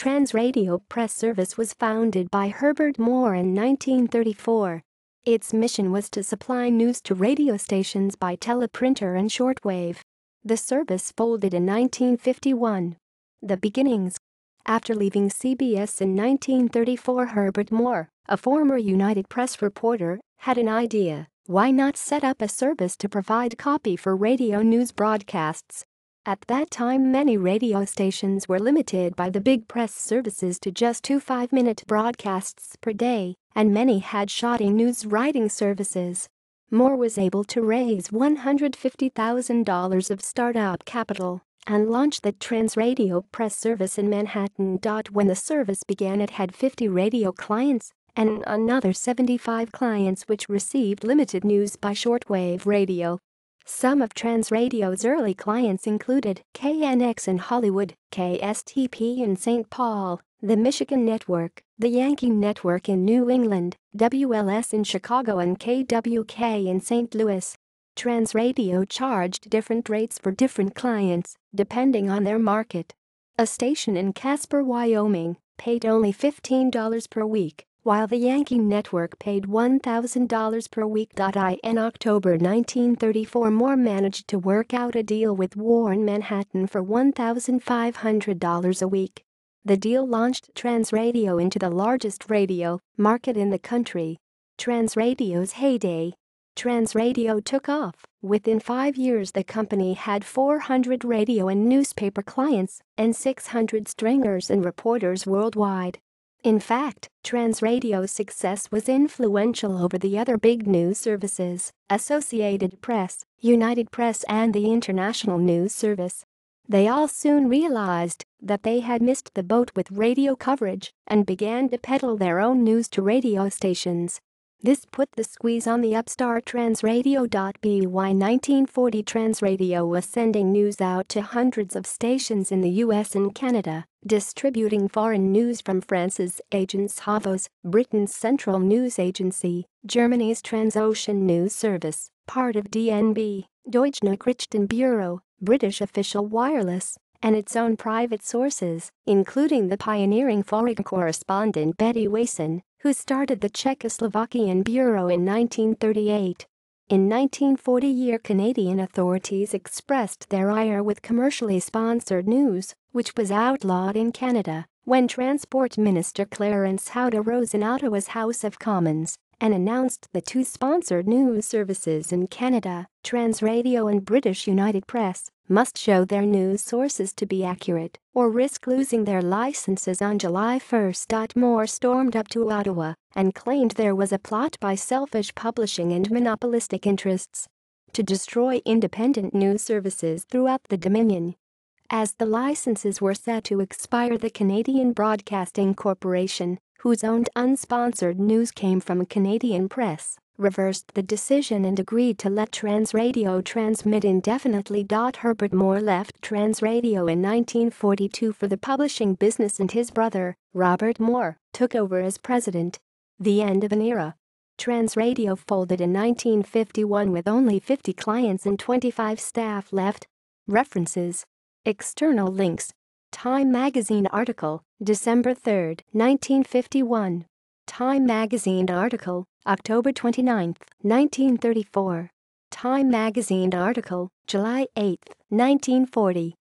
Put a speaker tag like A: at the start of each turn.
A: Transradio Press Service was founded by Herbert Moore in 1934. Its mission was to supply news to radio stations by teleprinter and shortwave. The service folded in 1951. The beginnings. After leaving CBS in 1934, Herbert Moore, a former United Press reporter, had an idea: why not set up a service to provide copy for radio news broadcasts? At that time, many radio stations were limited by the big press services to just 2 5-minute broadcasts per day, and many had shoddy news writing services. Moore was able to raise $150,000 of startup capital and launch the Transradio Press Service in Manhattan. When the service began, it had 50 radio clients and another 75 clients which received limited news by shortwave radio. Some of Transradio's early clients included KNX in Hollywood, KSTP in St. Paul, the Michigan Network, the Yankee Network in New England, WLS in Chicago, and KWK in St. Louis. Transradio charged different rates for different clients, depending on their market. A station in Casper, Wyoming, paid only $15 per week, while the Yankee Network paid $1,000 per week. In October 1934, Moore managed to work out a deal with Warren Manhattan for $1,500 a week. The deal launched Transradio into the largest radio market in the country. Transradio's heyday. Transradio took off. Within 5 years, the company had 400 radio and newspaper clients and 600 stringers and reporters worldwide. In fact, Transradio's success was influential over the other big news services, Associated Press, United Press, and the International News Service. They all soon realized that they had missed the boat with radio coverage and began to peddle their own news to radio stations. This put the squeeze on the upstart Transradio. By 1940, Transradio was sending news out to hundreds of stations in the US and Canada, distributing foreign news from France's Agence Havos, Britain's Central News Agency, Germany's Transocean News Service, part of DNB, Deutsche Nachrichtenbüro, British Official Wireless, and its own private sources, including the pioneering foreign correspondent Betty Wason, who started the Czechoslovakian Bureau in 1938. In 1940, Canadian authorities expressed their ire with commercially sponsored news, which was outlawed in Canada, when Transport Minister Clarence Howard arose in Ottawa's House of Commons and announced the two sponsored news services in Canada, Transradio and British United Press, must show their news sources to be accurate or risk losing their licenses. On July 1, Moore stormed up to Ottawa and claimed there was a plot by selfish publishing and monopolistic interests to destroy independent news services throughout the Dominion. As the licenses were set to expire, the Canadian Broadcasting Corporation, whose owned unsponsored news came from Canadian Press, reversed the decision and agreed to let Transradio transmit indefinitely. Herbert Moore left Transradio in 1942 for the publishing business, and his brother, Robert Moore, took over as president. The end of an era. Transradio folded in 1951 with only 50 clients and 25 staff left. References. External links. Time Magazine article, December 3, 1951. Time Magazine article, October 29, 1934. Time Magazine article, July 8, 1940.